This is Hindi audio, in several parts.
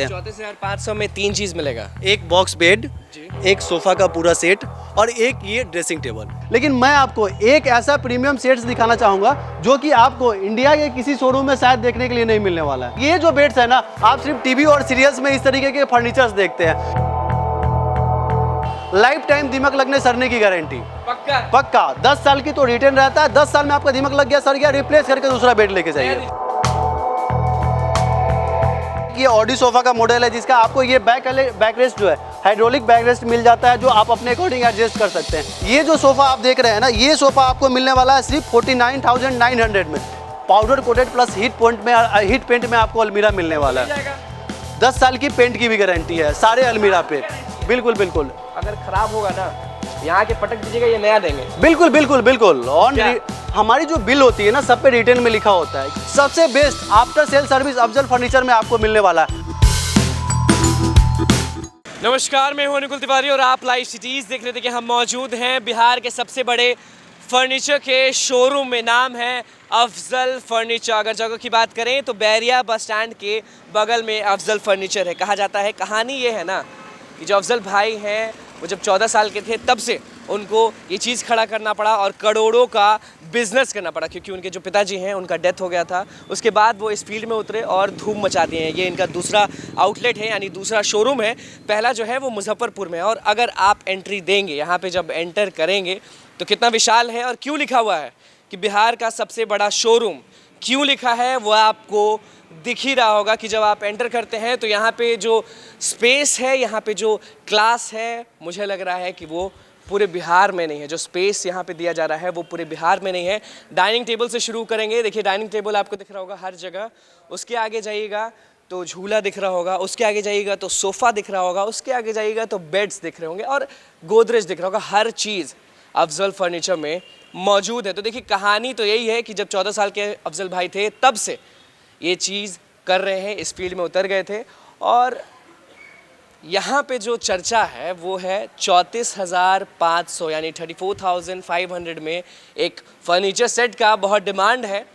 हैं। 34,500 में 3 चीज़ मिलेगा। एक बॉक्स बेड, एक सोफा का पूरा सेट और एक ये ड्रेसिंग टेबल। लेकिन मैं आपको एक ऐसा प्रीमियम सेट्स दिखाना चाहूंगा जो कि आपको इंडिया के किसी शोरूम में शायद देखने के लिए नहीं मिलने वाला है। ये जो बेड्स है ना, आप सिर्फ टीवी और सीरियल्स में इस तरीके के फर्नीचर्स देखते हैं। लाइफ टाइम दीमक लगने सड़ने की गारंटी पक्का 10 साल की तो रिटर्न रहता है। 10 साल में आपका दीमक लग गया, सड़ गया, रिप्लेस करके दूसरा बेड लेके जाइए। ये ऑडी सोफा का मॉडल है जिसका आपको ये बैक रेस्ट जो है हाइड्रोलिक बैक रेस्ट मिल जाता है, जो आप अपने अकॉर्डिंग एडजस्ट कर सकते हैं। ये जो सोफा आप देख रहे हैं ना, ये सोफा आपको मिलने वाला है सिर्फ 49,900 में। Powder coated plus heat paint में आपको अलमीरा मिलने वाला है। 10 साल की पेंट की भी गारंटी है सारे अलमीरा पे। बिल्कुल बिल्कुल। अगर खराब होगा ना, यहाँ के पटक दीजिएगा, ये नया देंगे। बिल्कुल बिल्कुल बिल्कुल। हमारी जो बिल होती है ना, सब पे रिटर्न में लिखा होता है। सबसे best after sale service Afzal furniture में आपको मिलने वाला है। नमस्कार, मैं हूं अनुकुल तिवारी और आप लाइव सिटीज़ देख रहे थे कि हम मौजूद हैं बिहार के सबसे बड़े फर्नीचर के शोरूम में। नाम है अफजल फर्नीचर। अगर जगह की बात करें तो बैरिया बस स्टैंड के बगल में अफजल फर्नीचर है। कहा जाता है, कहानी ये है ना कि जो अफजल भाई हैं वो जब 14 साल के थे तब से उनको ये चीज़ खड़ा करना पड़ा और करोड़ों का बिजनेस करना पड़ा, क्योंकि उनके जो पिताजी हैं उनका डेथ हो गया था। उसके बाद वो इस फील्ड में उतरे और धूम मचा दिए हैं। ये इनका दूसरा आउटलेट है, यानी दूसरा शोरूम है। पहला जो है वो मुजफ्फरपुर में है। और अगर आप एंट्री देंगे यहाँ पे, जब एंटर करेंगे तो कितना विशाल है और क्यों लिखा हुआ है कि बिहार का सबसे बड़ा शोरूम, क्यों लिखा है वो आपको दिख ही रहा होगा कि जब आप एंटर करते हैं तो यहाँ पे जो स्पेस है, यहाँ पे जो क्लास है, मुझे लग रहा है कि वो पूरे बिहार में नहीं है। जो स्पेस यहाँ पे दिया जा रहा है वो पूरे बिहार में नहीं है। डाइनिंग टेबल से शुरू करेंगे। देखिए, डाइनिंग टेबल आपको दिख रहा होगा हर जगह। उसके आगे जाइएगा तो झूला दिख रहा होगा, उसके आगे जाइएगा तो सोफ़ा दिख रहा होगा, उसके आगे जाइएगा तो बेड्स दिख रहे होंगे और गोदरेज दिख रहा होगा। हर चीज़ अफजल फर्नीचर में मौजूद है। तो देखिए, कहानी तो यही है कि जब 14 साल के अफजल भाई थे तब से ये चीज़ कर रहे हैं, इस फील्ड में उतर गए थे। और यहाँ पे जो चर्चा है वो है 34,500 यानी 34,500 में एक फर्नीचर सेट का बहुत डिमांड है।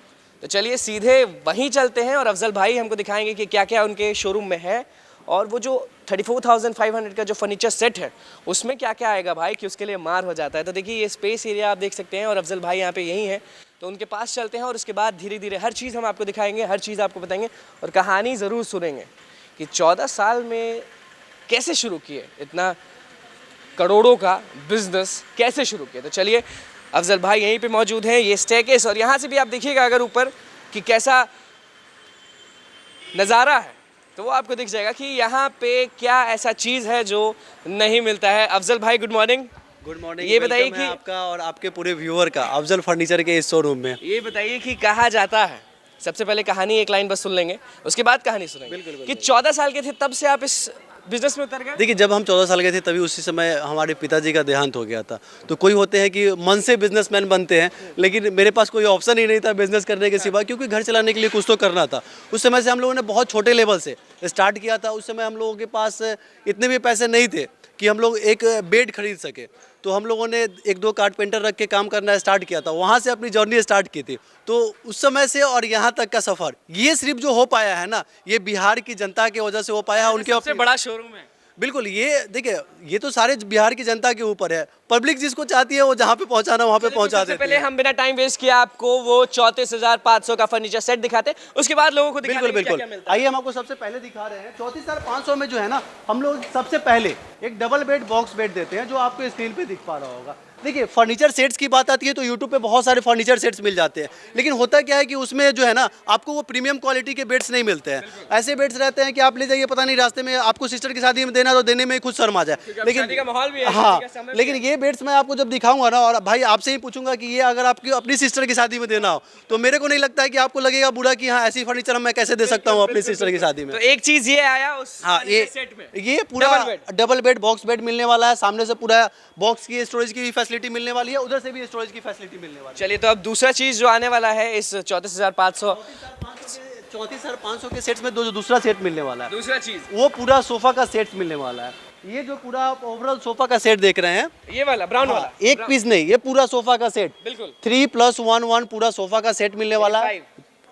तो चलिए सीधे वहीं चलते हैं और अफजल भाई हमको दिखाएंगे कि क्या क्या उनके शोरूम में है और वो जो 34,500 का जो फर्नीचर सेट है उसमें क्या क्या आएगा भाई, कि उसके लिए मार हो जाता है। तो देखिए, ये स्पेस एरिया आप देख सकते हैं और अफजल भाई यहाँ पे यहीं हैं। तो उनके पास चलते हैं और उसके बाद धीरे धीरे हर चीज़ हम आपको दिखाएंगे, हर चीज़ आपको बताएंगे और कहानी ज़रूर सुनेंगे कि 14 साल में कैसे शुरू किए, इतना करोड़ों का बिजनेस कैसे शुरू किए। तो चलिए, अफजल भाई यहीं पे मौजूद हैं। ये स्टेयरकेस, और यहाँ से भी आप देखिएगा अगर ऊपर कि कैसा नज़ारा है तो वो आपको दिख जाएगा कि यहाँ पे क्या ऐसा चीज़ है जो नहीं मिलता है। अफजल भाई, गुड मॉर्निंग। Good morning. ये बताइए कि आपका और आपके पूरे व्यूअर का अफजल फर्नीचर के इस शोरूम में, ये बताइए कि कहा जाता है, सबसे पहले कहानी एक लाइन बस सुन लेंगे, उसके बाद कहानी सुनेंगे। बिल्कुल। कि 14 साल के थे तब से आप इस बिजनेस में उतर गए। देखिए, जब हम 14 साल के थे तभी उसी समय हमारे पिताजी का देहांत हो गया था। तो कोई होते हैं कि मन से बिजनेसमैन बनते हैं, लेकिन मेरे पास कोई ऑप्शन ही नहीं था बिजनेस करने के सिवा, क्योंकि घर चलाने के लिए कुछ तो करना था। उस समय से हम लोगों ने बहुत छोटे लेवल से स्टार्ट किया था। उस समय हम लोगों के पास इतने भी पैसे नहीं थे कि हम लोग एक बेड खरीद सके। तो हम लोगों ने 1-2 कारपेंटर रख के काम करना स्टार्ट किया था। वहाँ से अपनी जर्नी स्टार्ट की थी। तो उस समय से और यहाँ तक का सफ़र, ये सिर्फ जो हो पाया है ना, ये बिहार की जनता की वजह से हो पाया है। उनके सबसे बड़ा शोरूम है। बिल्कुल। ये देखिए, ये तो सारे बिहार की जनता के ऊपर है। पब्लिक जिसको चाहती है वो जहाँ पे पहुँचाना वहाँ पे पहुँचा देती है। पहले हम बिना टाइम वेस्ट किए आपको वो 34,500 का फर्नीचर सेट दिखाते हैं, उसके बाद लोगों को दिखाते हैं बिल्कुल क्या क्या मिलता है। आइए, हम आपको सबसे पहले दिखा रहे हैं 34,500 में जो है ना, हम लोग सबसे पहले एक डबल बेड बॉक्स बेड देते हैं, जो आपको स्क्रीन पे दिख पा रहा होगा। देखिए, फर्नीचर सेट्स की बात आती है तो यूट्यूब पे बहुत सारे फर्नीचर सेट्स मिल जाते हैं, लेकिन होता क्या है कि उसमें जो है ना, आपको वो प्रीमियम क्वालिटी के बेड्स नहीं मिलते हैं। ऐसे बेड्स रहते हैं कि आप ले जाइए, पता नहीं रास्ते में आपको सिस्टर की शादी में देना तो देने में खुद शर्म आ जाए। लेकिन माहौल भी है, हाँ, लेकिन ये बेड्स मैं आपको जब दिखाऊंगा ना, और भाई आपसे ही पूछूंगा कि ये अगर आपकी अपनी सिस्टर की शादी में देना हो तो मेरे को नहीं लगता है कि आपको लगेगा बुरा कि हाँ, ऐसी फर्नीचर मैं कैसे दे सकता हूँ अपनी सिस्टर की शादी में। तो एक चीज ये आया उस सेट में, ये पूरा डबल बेड बॉक्स बेड मिलने वाला है। सामने से पूरा बॉक्स की स्टोरेज की भी फैसिलिटी मिलने वाली है, उधर से भी स्टोरेज की फैसिलिटी मिलने वाली है। चलिए, तो अब दूसरा चीज जो आने वाला है इस 34,500 के सेट्स में जो दूसरा सेट मिलने वाला है, दूसरा चीज वो पूरा सोफा का सेट मिलने वाला है। ये जो पूरा आप ओवरऑल सोफा का सेट देख रहे हैं, ये वाला ब्राउन वाला, एक पीस नहीं, ये पूरा सोफा का सेट बिल्कुल 3+1 पूरा सोफा का सेट मिलने वाला है।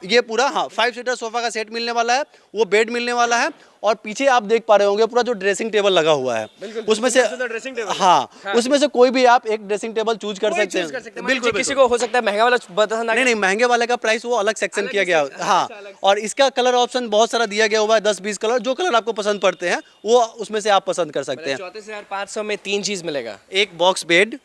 ये पूरा हाँ 5 सीटर सोफा का सेट मिलने वाला है, वो बेड मिलने वाला है और पीछे आप देख पा रहे होंगे पूरा जो ड्रेसिंग टेबल लगा हुआ है उसमें से ड्रेसिंग टेबल हाँ उसमें से कोई भी आप एक ड्रेसिंग टेबल चूज कर सकते हैं। बिल्कुल, किसी को हो सकता है महंगा वाला पसंद आ नहीं नहीं महंगे वाले का प्राइस वो अलग सेक्शन किया गया हाँ। और इसका कलर ऑप्शन बहुत सारा दिया गया हुआ है, 10-20 कलर, जो कलर आपको पसंद पड़ते हैं वो उसमें से आप पसंद कर सकते हैं। 34,500 में 3 चीज मिलेगा, एक बॉक्स बेड,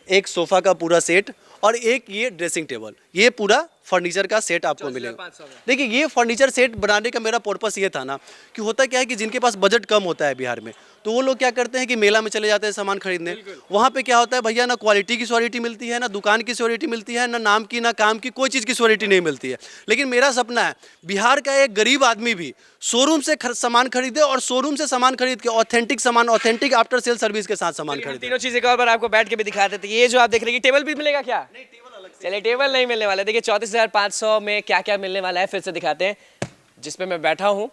एक सोफा का पूरा सेट और एक ये ड्रेसिंग टेबल, ये पूरा फर्नीचर का सेट आपको मिलेगा। देखिए ये फर्नीचर सेट बनाने का मेरा पर्पस ये था ना कि होता क्या है कि जिनके पास बजट कम होता है बिहार में, तो वो लोग क्या करते हैं कि मेला में चले जाते हैं सामान खरीदने। वहाँ पे क्या होता है भैया, ना क्वालिटी की श्योरिटी मिलती है, ना दुकान की श्योरिटी मिलती है, ना नाम की ना काम की, कोई चीज़ की श्योरिटी नहीं मिलती है। लेकिन मेरा सपना है बिहार का एक गरीब आदमी भी शोरूम से सामान खरीदे और शोरूम से सामान खरीद के ऑथेंटिक सामान, ऑथेंटिक आफ्टर सेल सर्विस के साथ सामान खरीदे। तीनों चीजें एक और बार आपको बैठ के भी दिखा देते हैं। ये जो आप देख रहे हैं टेबल भी मिलेगा क्या? चलिए टेबल नहीं मिलने वाला। देखिए 34,500 में क्या क्या मिलने वाला है फिर से दिखाते हैं। जिसपे मैं बैठा हूँ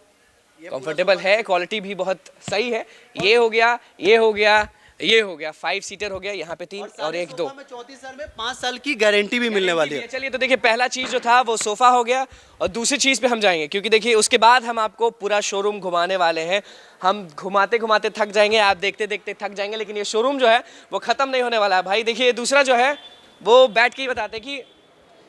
कंफर्टेबल है, क्वालिटी भी बहुत सही है। ये हो गया, ये हो गया, ये हो गया, 5 सीटर हो गया, यहाँ पे 3 और 1 2। 34,000 में 5 साल की गारंटी भी मिलने वाली है। चलिए तो देखिए पहला चीज जो था वो सोफा हो गया और दूसरी चीज पे हम जाएंगे, क्योंकि देखिए उसके बाद हम आपको पूरा शोरूम घुमाने वाले हैं। हम घुमाते घुमाते थक जाएंगे, आप देखते देखते थक जाएंगे, लेकिन ये शोरूम जो है वो खत्म नहीं होने वाला है भाई। देखिए दूसरा जो है वो बैठ के ही बताते हैं, कि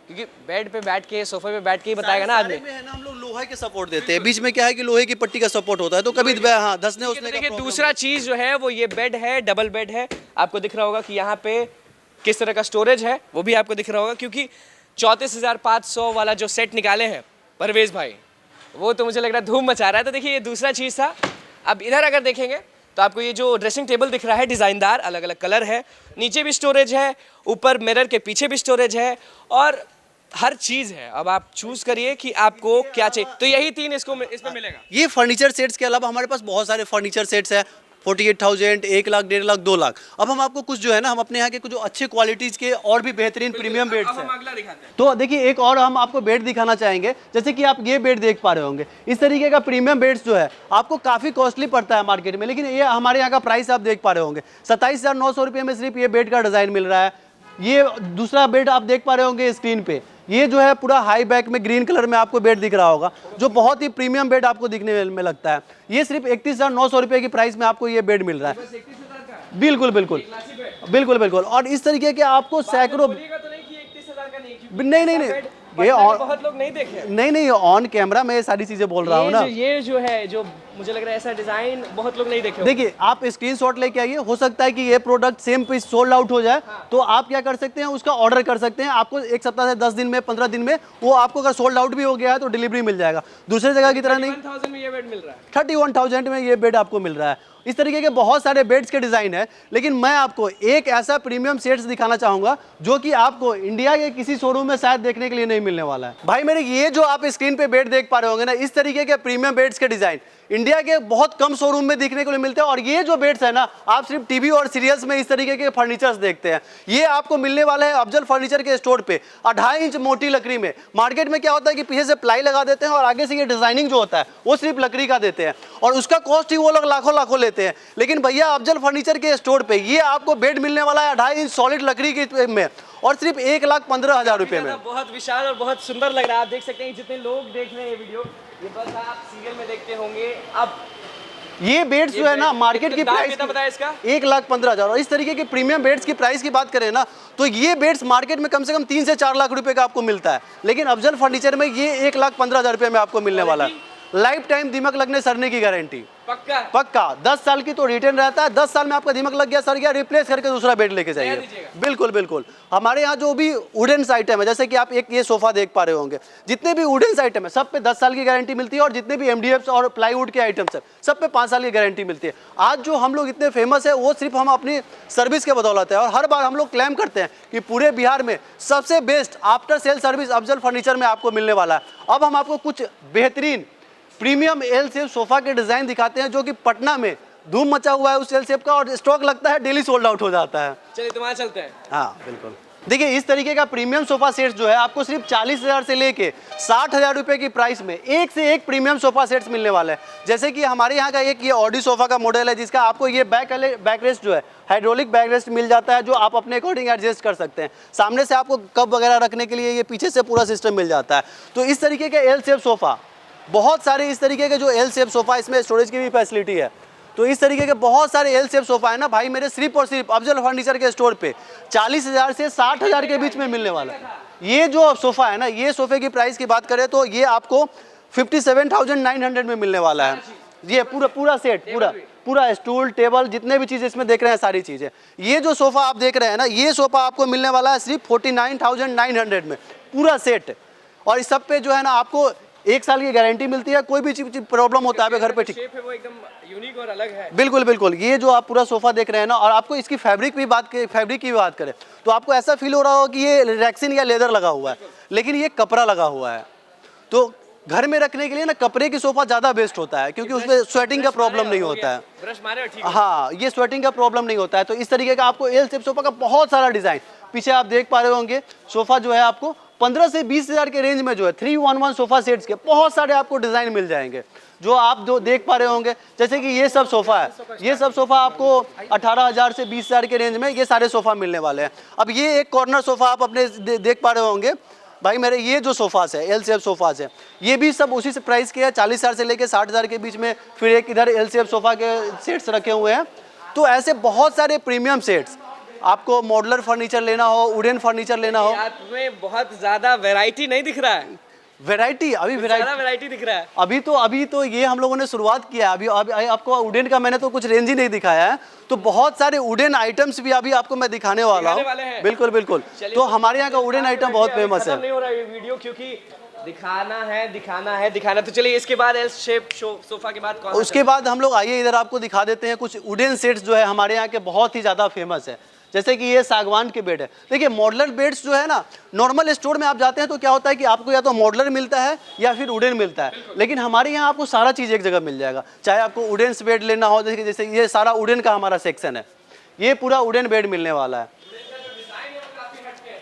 क्योंकि बेड पे बैठ के, सोफे पे बैठ के ही बताएगा ना आदमी। है ना, हम लोग लोहे के सपोर्ट देते हैं, बीच में क्या है कि लोहे की पट्टी का सपोर्ट होता है, तो कभी हाँ धंसने उसने का देखिए प्रॉब्लम दूसरा चीज जो है वो ये बेड है, डबल बेड है। आपको दिख रहा होगा कि यहाँ पे किस तरह का स्टोरेज है, वो भी आपको दिख रहा होगा, क्योंकि 34,500 वाला जो सेट निकाले हैं परवेज भाई, वो तो मुझे लग रहा है धूम मचा रहा है। तो देखिए ये दूसरा चीज था। अब इधर अगर देखेंगे तो आपको ये जो ड्रेसिंग टेबल दिख रहा है डिजाइनदार, अलग अलग कलर है, नीचे भी स्टोरेज है, ऊपर मिरर के पीछे भी स्टोरेज है और हर चीज है। अब आप चूज करिए कि आपको क्या चाहिए। तो यही 3 इसमें मिलेगा। ये फर्नीचर सेट्स के अलावा हमारे पास बहुत सारे फर्नीचर सेट्स हैं, 48,000, 1 लाख, 1.5 लाख, 2 लाख। अब हम आपको कुछ जो है ना, हम अपने यहाँ के कुछ जो अच्छे क्वालिटीज के और भी बेहतरीन प्रीमियम बेड्स हैं। अगला दिखाते हैं। तो देखिए एक और हम आपको बेड दिखाना चाहेंगे, जैसे कि आप ये बेड देख पा रहे होंगे। इस तरीके का प्रीमियम बेड्स जो है आपको काफ़ी कॉस्टली पड़ता है मार्केट में, लेकिन ये हमारे यहाँ का प्राइस आप देख पा रहे होंगे 27,900 रुपये में सिर्फ ये बेड का डिज़ाइन मिल रहा है। ये दूसरा बेड आप देख पा रहे होंगे स्क्रीन पे, ये जो है पूरा हाई बैक में ग्रीन कलर में आपको बेड दिख रहा होगा, जो बहुत ही प्रीमियम बेड आपको दिखने में लगता है। ये सिर्फ 31,900 रुपये की प्राइस में आपको ये बेड मिल रहा है। बिल्कुल बिल्कुल बिल्कुल बिल्कुल। और इस तरीके के आपको सैकड़ों, नहीं नहीं नहीं, ये बहुत लोग नहीं देखे, नहीं ऑन कैमरा मैं ये सारी चीजें बोल रहा हूँ ना। ये जो है, जो मुझे लग रहा है ऐसा डिजाइन बहुत लोग नहीं देखे। देखिए आप स्क्रीनशॉट लेके आइए, हो सकता है कि ये product same piece sold out हो जाए, तो आप क्या कर सकते हैं, उसका ऑर्डर कर सकते हैं। आपको 1 सप्ताह से 10 दिन में, 15 दिन में वो आपको अगर सोल्ड आउट भी हो गया है तो डिलीवरी मिल जाएगा। दूसरी जगह की तरह नहीं, 31,000 में ये बेड मिल रहा है, 31,000 में ये बेड आपको मिल रहा है। इस तरीके के बहुत सारे बेड्स के डिज़ाइन है, लेकिन मैं आपको एक ऐसा प्रीमियम सेट्स दिखाना चाहूँगा जो कि आपको इंडिया के किसी शोरूम में शायद देखने के लिए नहीं मिलने वाला है। भाई मेरे ये जो आप स्क्रीन पे बेड देख पा रहे होंगे ना, इस तरीके के प्रीमियम बेड्स के डिज़ाइन इंडिया के बहुत कम शोरूम में देखने को मिलते हैं। और ये जो बेड्स है ना, आप सिर्फ टीवी और सीरियल्स में इस तरीके के फर्नीचर्स देखते हैं। ये आपको मिलने वाला है अफजल फर्नीचर के स्टोर पे 2.5 इंच मोटी लकड़ी में। मार्केट में क्या होता है कि पीछे से प्लाई लगा देते हैं और आगे से ये डिजाइनिंग जो होता है वो सिर्फ लकड़ी का देते हैं, और उसका कॉस्ट ही वो लोग लाखों लाखों लेते हैं। लेकिन भैया अफजल फर्नीचर के स्टोर पे ये आपको बेड मिलने वाला है 2.5 इंच सॉलिड लकड़ी की में, और सिर्फ 1,15,000 रुपये में। बहुत विशाल और बहुत सुंदर लग रहा है। आप देख सकते हैं जितने लोग देख रहे हैं ये वीडियो, ये बस आप सीरियल में देखते होंगे। अब ये बेड्स जो है ना, मार्केट की प्राइस कितना बताया इसका? 1,15,000। और इस तरीके के प्रीमियम बेड्स की प्राइस की बात करें ना, तो ये बेड्स मार्केट में कम से कम 3 से 4 लाख रुपए का आपको मिलता है, लेकिन अफजल फर्नीचर में ये 1,15,000 रुपये में आपको मिलने वाला है। लाइफ टाइम दीमक लगने सड़ने की गारंटी पक्का 10 साल की तो रिटर्न रहता है। 10 साल में आपका दीमक लग गया, सड़ गया, रिप्लेस करके दूसरा बेड लेके जाइए। बिल्कुल बिल्कुल। हमारे यहाँ जो भी वुडन आइटम है, जैसे कि आप एक ये सोफा देख पा रहे होंगे, जितने भी वुडन आइटम है सब पे 10 साल की गारंटी मिलती है, और जितने भी MDF और प्लाईवुड के आइटम्स है सब पे 5 साल की गारंटी मिलती है। आज जो हम लोग इतने फेमस है वो सिर्फ हम अपनी सर्विस के बदौलत है, और हर बार हम लोग क्लेम करते हैं कि पूरे बिहार में सबसे best after sale service Afzal furniture में आपको मिलने वाला है। अब हम आपको कुछ बेहतरीन प्रीमियम एल शेप सोफा के डिजाइन दिखाते हैं, जो कि पटना में धूम मचा हुआ है उस एल शेप का, और स्टॉक लगता है डेली सोल्ड आउट हो जाता है। चलिए तुम्हारा चलते हैं। हाँ बिल्कुल। देखिए इस तरीके का प्रीमियम सोफा सेट्स जो है आपको सिर्फ 40,000 से लेके 60,000 रुपए की प्राइस में एक से एक प्रीमियम सोफा सेट्स मिलने वाला है। जैसे कि हमारे यहाँ का एक ये ऑडी सोफा का मॉडल है जिसका आपको ये बैक रेस्ट जो है हाइड्रोलिक बैक रेस्ट मिल जाता है, जो आप अपने अकॉर्डिंग एडजस्ट कर सकते हैं। सामने से आपको कप वगैरह रखने के लिए ये पीछे से पूरा सिस्टम मिल जाता है। तो इस तरीके के एल शेप सोफ़ा, बहुत सारे इस तरीके के जो एल शेप सोफ़ा, इसमें स्टोरेज की भी फैसिलिटी है। तो इस तरीके के बहुत सारे एल शेप सोफ़ा है ना भाई, मेरे सिर्फ और सिर्फ अफजल फर्नीचर के स्टोर पे 40,000 से 60,000 के बीच में मिलने वाला है। ये जो सोफ़ा है ना, ये सोफ़े की प्राइस की बात करें तो ये आपको 57,900 में मिलने वाला है। ये पूरा सेट, पूरा स्टूल टेबल जितने भी चीज़ इसमें देख रहे हैं सारी चीज़ें। ये जो सोफ़ा आप देख रहे हैं ना, ये सोफ़ा आपको मिलने वाला है सिर्फ 49,900 में, पूरा सेट। और इस सब पे जो है ना आपको 1 साल की गारंटी मिलती है। कोई भी चीज प्रॉब्लम होता है घर पे ठीक, शेप है वो एकदम यूनिक और अलग है। बिल्कुल बिल्कुल। ये जो आप पूरा सोफा देख रहे हैं ना, और आपको इसकी फैब्रिक की बात करें तो आपको ऐसा फील हो रहा हो कि ये रेक्सिन या लेदर लगा हुआ है, लेकिन ये कपड़ा लगा हुआ है। तो घर में रखने के लिए ना कपड़े की सोफा ज़्यादा बेस्ट होता है, क्योंकि उसमें स्वेटिंग का प्रॉब्लम नहीं होता है। ब्रश मारे ठीक है। हाँ, ये स्वेटिंग का प्रॉब्लम नहीं होता है। तो इस तरीके का आपको एल शेप सोफा का बहुत सारा डिज़ाइन पीछे आप देख पा रहे होंगे। सोफा जो है आपको 15 से 20,000 के रेंज में जो है 311 सोफा सेट्स के बहुत सारे आपको डिज़ाइन मिल जाएंगे, जो आप जो देख पा रहे होंगे। जैसे कि ये सब सोफ़ा है, ये सब सोफ़ा आपको 18,000 से 20,000 के रेंज में ये सारे सोफ़ा मिलने वाले हैं। अब ये एक कॉर्नर सोफ़ा आप अपने देख पा रहे होंगे भाई मेरे, ये जो सोफ़ास है एल शेप सोफ़ास है, ये भी सब उसी से प्राइस के है, 40,000 से लेके 60,000 के बीच में। फिर एक इधर एल शेप सोफ़ा के सेट्स रखे हुए हैं। तो ऐसे बहुत सारे प्रीमियम सेट्स, आपको मॉडुलर फर्नीचर लेना हो, वुडन फर्नीचर लेना हो, में बहुत ज्यादा वैरायटी नहीं दिख रहा है। वैरायटी अभी वैरायटी दिख रहा है अभी तो ये हम लोगों ने शुरुआत किया है। अभी आपको वुडन का मैंने तो कुछ रेंज ही नहीं दिखाया है। तो बहुत सारे वुडन आइटम्स भी अभी आपको मैं दिखाने वाला हूँ। बिल्कुल बिल्कुल। तो हमारे यहाँ का वुडन आइटम बहुत फेमस है। नहीं हो रहा है ये वीडियो, क्योंकि दिखाना। तो चलिए इसके बाद एल शेप सोफा के बाद कौन? उसके बाद हम लोग आइए इधर आपको दिखा देते हैं कुछ वुडन सेट्स जो है हमारे यहाँ के बहुत ही ज़्यादा फेमस है। जैसे कि ये सागवान के बेड है। देखिए मॉडुलर बेड्स जो है ना, नॉर्मल स्टोर में आप जाते हैं तो क्या होता है कि आपको या तो मॉडुलर मिलता है या फिर वुडन मिलता है, लेकिन हमारे यहाँ आपको सारा चीज़ एक जगह मिल जाएगा। चाहे आपको वुडन बेड लेना हो, जैसे ये सारा वुडन का हमारा सेक्शन है, ये पूरा वुडन बेड मिलने वाला है।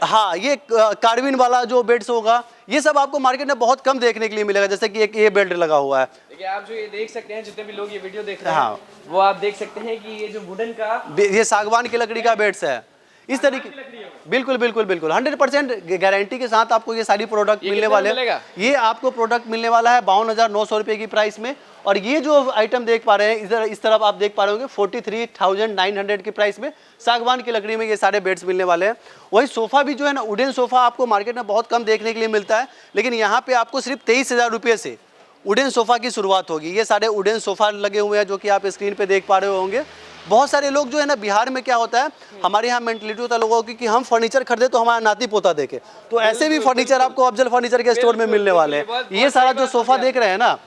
हाँ, ये कार्बिन वाला जो बेड्स होगा, ये सब आपको मार्केट में बहुत कम देखने के लिए मिलेगा। जैसे कि एक ये बेड लगा हुआ है, देखिए आप जो ये देख सकते हैं, जितने भी लोग ये वीडियो देख रहे हैं वो आप देख सकते हैं कि ये जो वुडन का, ये सागवान की लकड़ी का बेड्स है इस तरीके। बिल्कुल 100% गारंटी के साथ आपको ये सारी प्रोडक्ट मिलने वाले हैं। ये आपको प्रोडक्ट मिलने वाला है 52,900 रुपये की प्राइस में। और ये जो आइटम देख पा रहे हैं इधर इस तरफ आप देख पा रहे होंगे 43,900 की प्राइस में सागवान की लकड़ी में ये सारे बेड्स मिलने वाले हैं। वही सोफ़ा भी जो है ना, वुडन सोफ़ा आपको मार्केट में बहुत कम देखने के लिए मिलता है, लेकिन यहाँ पे आपको सिर्फ 23,000 रुपये से वुडन सोफ़ा की शुरुआत होगी। ये सारे वुडन सोफ़ा लगे हुए हैं जो कि आप स्क्रीन पे देख पा रहे होंगे। बहुत सारे लोग जो है ना, बिहार में क्या होता है, हमारे यहाँ मेंटलिटी होता है लोगों की कि हम फर्नीचर खरीदे तो हमारा नाती पोता देखे। तो ऐसे भी फर्नीचर आपको अफजल फर्नीचर के स्टोर में मिलने वाले हैं। ये सारा जो सोफ़ा देख रहे हैं ना,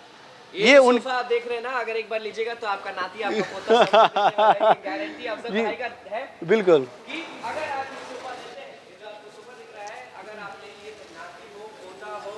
ये सोफा आप देख रहे हैं ना, अगर एक बार लीजिएगा तो आपका नाती आपका पोता गारंटी अफजल भाई का है। बिल्कुल कि अगर आप ये सोफा लेते हैं, ये जो आपको सोफा दिख रहा है, अगर आप लेंगे तो नाती हो, पोता हो,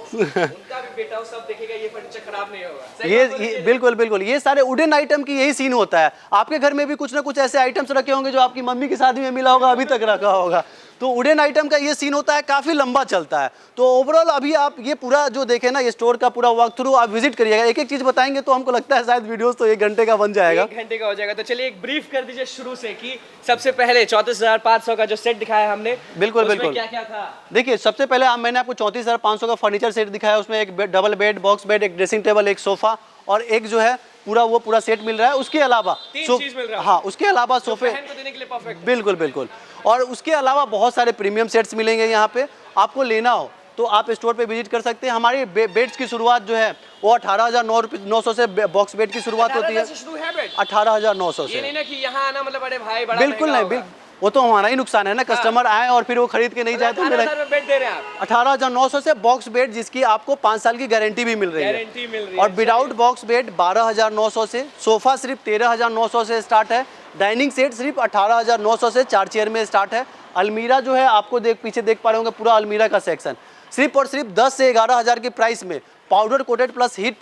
उनका भी बेटा हो, सब देखेगा, ये फर्नीचर खराब नहीं होगा। ये बिल्कुल ये सारे वुडन आइटम की यही सीन होता है। आपके घर में भी कुछ ना कुछ ऐसे आइटम्स रखे होंगे जो आपकी मम्मी की शादी में मिला होगा, अभी तक रखा होगा। तो वुडन आइटम का ये सीन होता है, काफ़ी लंबा चलता है। तो ओवरऑल अभी आप ये पूरा जो देखें ना, ये स्टोर का पूरा वॉक थ्रू आप विजिट करिएगा। एक एक चीज़ बताएंगे तो हमको लगता है शायद वीडियोस तो 1 घंटे का बन जाएगा। 1 घंटे का हो जाएगा। तो चलिए एक ब्रीफ कर दीजिए शुरू से कि सबसे पहले 34,500 का जो सेट दिखाया हमने, बिल्कुल क्या क्या था? देखिए सबसे पहले मैंने आपको 34,500 का फर्नीचर सेट दिखाया। उसमें एक डबल बेड, बॉक्स बेड, एक ड्रेसिंग टेबल, एक सोफ़ा और एक जो है पूरा सेट मिल रहा है। उसके अलावा 3 चीज मिल रहा है। हाँ, उसके अलावा सोफे देने के लिए परफेक्ट। बिल्कुल। और उसके अलावा बहुत सारे प्रीमियम सेट्स मिलेंगे यहाँ पे। आपको लेना हो तो आप स्टोर पे विजिट कर सकते हैं। हमारी बेड्स की शुरुआत जो है वो 18,900 से बॉक्स बेड की शुरुआत होती है। 18,900 से। ये नहीं ना कि यहाँ आना मतलब अरे भाई बड़ा बिल्कुल नहीं, वो तो हमारा ही नुकसान है ना। कस्टमर आए और फिर वो खरीद के नहीं जाए तो मेरा। बेड दे रहे हैं आप 18,900 से बॉक्स बेड, जिसकी आपको 5 साल की गारंटी भी मिल रही है। और विदाउट बॉक्स बेड 12,900 से। सोफा सिर्फ 13,900 से स्टार्ट है। डाइनिंग सेट सिर्फ 18,900 से 4 चेयर में स्टार्ट है। अलमीरा जो है आपको पीछे देख पा रहे होंगे, पूरा अलमीरा का सेक्शन सिर्फ और सिर्फ 10 से 11,000 की प्राइस में powder coated plus heat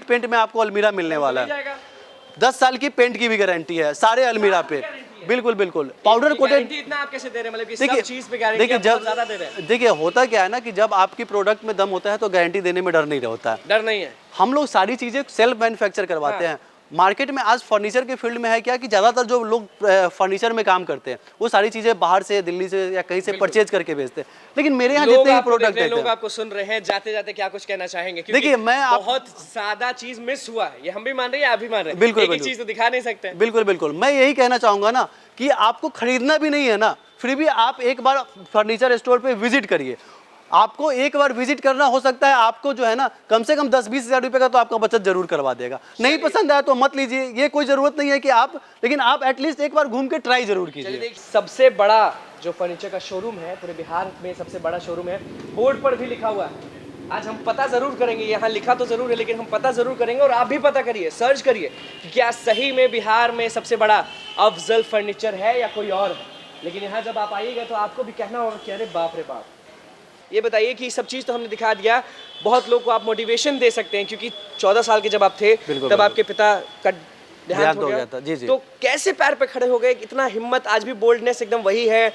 paint में आपको अलमीरा मिलने वाला है। 10 साल की पेंट की भी गारंटी है सारे अलमीरा पे। है। बिल्कुल बिल्कुल पाउडर कोटेड। गारंटी इतना आप कैसे दे रहे हैं, मतलब कि सब चीज पे गारंटी देखिए आप बहुत जब ज्यादा दे रहे हैं। देखिए होता क्या है ना कि जब आपकी प्रोडक्ट में दम होता है तो गारंटी देने में डर नहीं होता है। डर नहीं है। हम लोग सारी चीज़ें सेल्फ मैन्युफैक्चर करवाते हैं। मार्केट में आज फर्नीचर के फील्ड में है क्या कि ज़्यादातर जो लोग फर्नीचर में काम करते हैं वो सारी चीज़ें बाहर से, दिल्ली से या कहीं से परचेज करके भेजते हैं, लेकिन मेरे यहाँ लोग जितने भी आपको देख प्रोडक्ट रहे हैं, देते लोग हैं। आपको सुन रहे हैं, जाते जाते क्या कुछ कहना चाहेंगे? क्योंकि देखिए मैं बहुत ज्यादा चीज मिस हुआ है, ये हम भी मान रहे हैं, आप भी मान रहे हैं। बिल्कुल, एक ही बिल्कुल। चीज तो दिखा नहीं सकते। बिल्कुल बिल्कुल मैं यही कहना चाहूँगा ना कि आपको खरीदना भी नहीं है ना, फिर भी आप एक बार फर्नीचर स्टोर पे विजिट करिए। आपको एक बार विजिट करना, हो सकता है आपको जो है ना कम से कम 10-20 हज़ार रुपये का तो आपका बचत जरूर करवा देगा। नहीं पसंद आया तो मत लीजिए, ये कोई ज़रूरत नहीं है कि आप, लेकिन आप एटलीस्ट एक बार घूम के ट्राई जरूर कीजिए। सबसे बड़ा जो फर्नीचर का शोरूम है पूरे बिहार में, सबसे बड़ा शोरूम है, बोर्ड पर भी लिखा हुआ है। आज हम पता जरूर करेंगे, यहाँ लिखा तो जरूर है लेकिन हम पता जरूर करेंगे, और आप भी पता करिए, सर्च करिए कि क्या सही में बिहार में सबसे बड़ा अफजल फर्नीचर है या कोई और है। लेकिन यहाँ जब आप आइएगा तो आपको भी कहना होगा कि अरे बाप रे बाप। ये बताइए कि सब चीज़ तो हमने दिखा दिया, बहुत लोग को आप मोटिवेशन दे सकते हैं, क्योंकि 14 साल के जब आप थे तब आपके पिता का देहांत हो गया था। जी जी। तो कैसे पैर पे खड़े हो गए, इतना हिम्मत, आज भी बोल्डनेस एकदम वही है,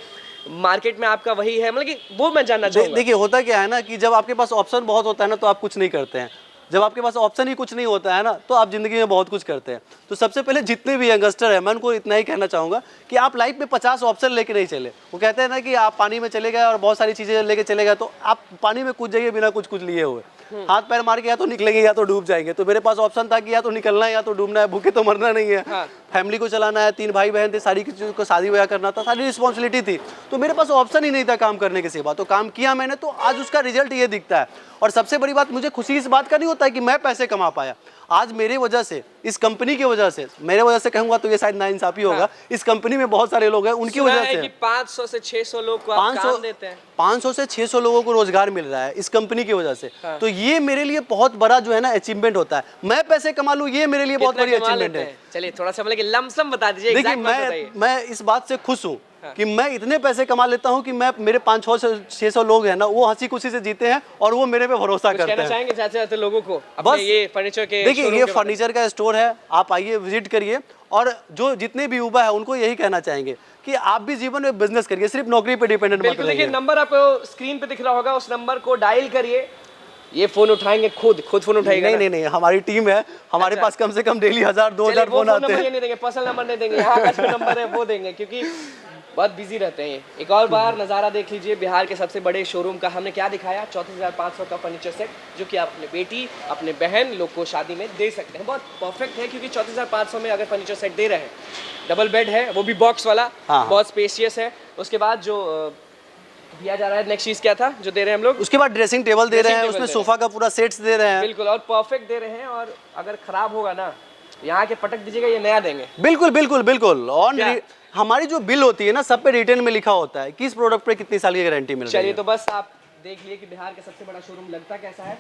मार्केट में आपका वही है, मतलब कि वो मैं जानना चाहूँगा। देखिए होता क्या है ना कि जब आपके पास ऑप्शन बहुत होता है ना तो आप कुछ नहीं करते हैं। जब आपके पास ऑप्शन ही कुछ नहीं होता है ना तो आप जिंदगी में बहुत कुछ करते हैं। तो सबसे पहले जितने भी यंगस्टर हैं मैं उनको इतना ही कहना चाहूँगा कि आप लाइफ में 50 ऑप्शन लेके नहीं चले। वो कहते हैं ना कि आप पानी में चले गए और बहुत सारी चीज़ें लेके चले गए, तो आप पानी में कूद जाइए बिना कुछ लिए हुए। हाथ पैर मार के या तो निकलेंगे या तो डूब जाएंगे। तो मेरे पास ऑप्शन था कि या तो निकलना है या तो डूबना है, भूखे तो मरना नहीं है। हाँ। फैमिली को चलाना है, 3 भाई बहन थे, सारी चीज़ों को शादी ब्याह करना था, सारी रिस्पॉन्सिबिलिटी थी। तो मेरे पास ऑप्शन ही नहीं था काम करने के सिवा। तो काम किया मैंने, तो आज उसका रिजल्ट ये दिखता है। और सबसे बड़ी बात, मुझे खुशी इस बात का नहीं होता है कि मैं पैसे कमा पाया। आज मेरे वजह से, इस कंपनी की वजह से, मेरे वजह से कहूँगा तो ये शायद नाइंसाफी होगा। हाँ। इस कंपनी में बहुत सारे लोग हैं, उनकी वजह से कि 500 से 600 लोग को आप काम देते हैं। 500 से 600 लोगों को रोजगार मिल रहा है इस कंपनी की वजह से। हाँ। तो ये मेरे लिए बहुत बड़ा जो है ना अचीवमेंट होता है। मैं पैसे कमा लूँ, ये मेरे लिए बहुत बड़ी अचीवमेंट है। चलिए थोड़ा सा मतलब कि लमसम बता दीजिए। देखिए मैं इस बात से खुश हूँ कि मैं इतने पैसे कमा लेता हूँ कि मैं, मेरे 500 से 600 लोग हैं ना, वो हंसी खुशी से जीते हैं और वो मेरे पे भरोसा करते हैं। कहना चाहेंगे चाहते लोगों को बस ये फर्नीचर के, देखिए ये फर्नीचर का स्टोर है, आप आइए विजिट करिए। और जो जितने भी युवा है उनको यही कहना चाहेंगे कि आप भी जीवन में बिजनेस करिए, सिर्फ नौकरी पे डिपेंडेंट मत रहिए। देखिए नंबर आपको स्क्रीन पे दिख रहा होगा, उस नंबर को डायल करिए। ये फोन उठाएंगे, खुद फोन उठाएगा? नहीं, हमारी टीम है, हमारे पास कम से कम डेली 1000-2000 फोन आते हैं। नहीं देंगे, पर्सनल नंबर नहीं देंगे, यहाँ का जो नंबर है वो देंगे, क्योंकि बहुत बिजी रहते हैं ये। एक और बार नज़ारा देख लीजिए बिहार के सबसे बड़े शोरूम का। हमने क्या दिखाया, 34,500 का फर्नीचर सेट, जो कि आप अपने बेटी, अपने बहन लोग को शादी में दे सकते हैं। बहुत परफेक्ट है, क्योंकि 34,500 में अगर फर्नीचर सेट दे रहे हैं, डबल बेड है, वो भी बॉक्स वाला, बहुत स्पेशियस है। उसके बाद जो दिया जा रहा है, नेक्स्ट चीज़ क्या था जो दे रहे हैं हम लोग? उसके बाद ड्रेसिंग टेबल दे रहे हैं, उसमें सोफा का पूरा सेट्स दे रहे हैं। बिल्कुल, और परफेक्ट दे रहे हैं। और अगर खराब होगा ना, यहाँ के पटक दीजिएगा, ये नया देंगे। बिल्कुल। और हमारी जो बिल होती है ना, सब पे रिटर्न में लिखा होता है कि इस प्रोडक्ट पे कितनी साल की गारंटी मिल रही है। चलिए तो बस आप देख लिए कि बिहार का सबसे बड़ा शोरूम लगता कैसा है।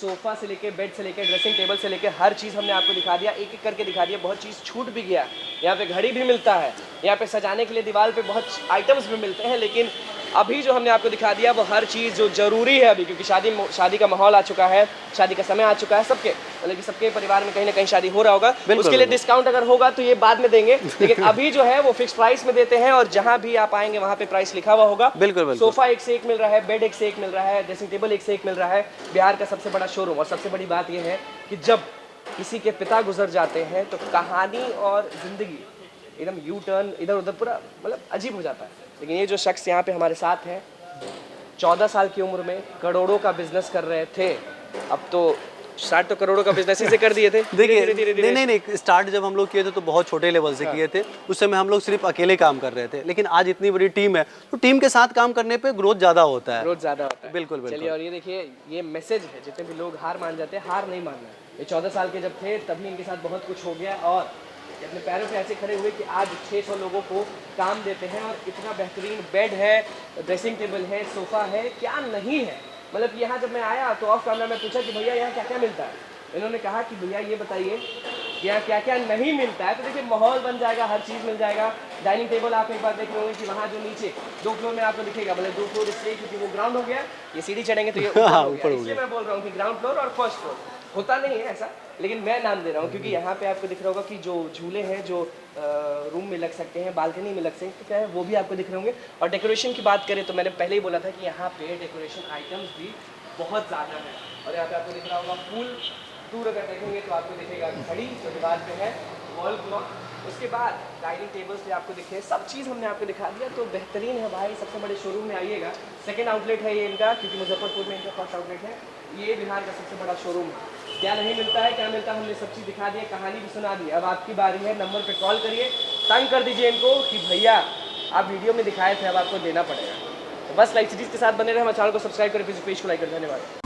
सोफा से लेके, बेड से लेके, ड्रेसिंग टेबल से लेके हर चीज़ हमने आपको दिखा दिया, एक एक करके दिखा दिया। बहुत चीज़ छूट भी गया। यहाँ पे घड़ी भी मिलता है, यहाँ पे सजाने के लिए दीवार पे बहुत आइटम्स भी मिलते हैं। लेकिन अभी जो हमने आपको दिखा दिया वो हर चीज़ जो ज़रूरी है अभी, क्योंकि शादी का माहौल आ चुका है, शादी का समय आ चुका है सबके, मतलब कि सबके परिवार में कहीं ना कहीं शादी हो रहा होगा। उसके लिए डिस्काउंट अगर होगा तो ये बाद में देंगे, लेकिन अभी जो है वो फिक्स प्राइस में देते हैं। और जहाँ भी आप आएंगे वहाँ पे प्राइस लिखा हुआ होगा। बिल्कुल। सोफा एक से एक मिल रहा है, बेड एक से एक मिल रहा है, ड्रेसिंग टेबल एक से एक मिल रहा है। बिहार का सबसे बड़ा शोरूम। और सबसे बड़ी बात यह है कि जब किसी के पिता गुजर जाते हैं तो कहानी और जिंदगी एकदम यू टर्न, इधर उधर पूरा मतलब अजीब हो जाता है। लेकिन ये जो शख्स यहाँ पे हमारे साथ हैं, 14 साल की उम्र में करोड़ों का बिजनेस कर रहे थे। अब तो स्टार्ट तो करोड़ों का बिजनेस ही से कर दिए थे। देखिए नहीं, स्टार्ट जब हम लोग किए थे तो बहुत छोटे लेवल से किए थे। उस समय हम लोग सिर्फ अकेले काम कर रहे थे, लेकिन आज इतनी बड़ी टीम है तो टीम के साथ काम करने पे ग्रोथ ज़्यादा होता है। बिल्कुल। चलिए, और ये देखिए, ये मैसेज है, जितने भी लोग हार मान जाते हैं, हार नहीं मानना है। ये 14 साल के जब थे तभी इनके साथ बहुत कुछ हो गया, और अपने पैरों पे ऐसे खड़े हुए कि आज 600 लोगों को काम देते हैं। और इतना बेहतरीन बेड है, ड्रेसिंग टेबल है, सोफ़ा है, क्या नहीं है। मतलब यहाँ जब मैं आया तो ऑफ कैमरा में पूछा कि भैया यहाँ क्या क्या मिलता है। इन्होंने कहा कि भैया ये बताइए यहाँ क्या क्या नहीं मिलता है। तो देखिए माहौल बन जाएगा, हर चीज़ मिल जाएगा। डाइनिंग टेबल आप एक बार देख रहे होंगे कि वहाँ जो नीचे 2 फ्लोर में आपको दिखेगा, मतलब 2 फ्लोर इसलिए क्योंकि वो ग्राउंड हो गया, ये सीढ़ी चढ़ेंगे तो ये ऊपर हो गया। इसलिए मैं बोल रहा हूँ कि ग्राउंड फ्लोर और फर्स्ट फ्लोर। होता नहीं है ऐसा, लेकिन मैं नाम दे रहा हूँ क्योंकि यहाँ पे आपको दिख रहा होगा कि जो झूले हैं जो रूम में लग सकते हैं, बालकनी में लग सकते हैं, वो भी आपको दिख रहे होंगे। और डेकोरेशन की बात करें तो मैंने पहले ही बोला था कि यहाँ पे डेकोरेशन आइटम्स भी बहुत ज़्यादा है। और यहाँ पे आपको दिख रहा होगा फूल, दूर अगर देखेंगे तो आपको दिखेगा घड़ी जो दीवार पे है, वॉल क्लॉक, उसके बाद डाइनिंग टेबल्स भी आपको दिखे, सब चीज़ हमने आपको दिखा दिया। तो बेहतरीन है भाई, सबसे बड़े शोरूम में आइएगा। सेकंड आउटलेट है ये इनका, क्योंकि मुजफ्फरपुर में इनका फर्स्ट आउटलेट है। ये बिहार का सबसे बड़ा शोरूम है। क्या नहीं मिलता है, क्या मिलता है, हमने सब चीज़ दिखा दी है, कहानी भी सुना दी। अब आपकी बारी है, नंबर पर कॉल करिए, तंग कर दीजिए इनको कि भैया आप वीडियो में दिखाए थे, अब आपको देना पड़ेगा। तो बस लाइव सिटीज़ के साथ बने रहे, हमारे चैनल को सब्सक्राइब करें, फेसबुक पेज को लाइक करें। धन्यवाद।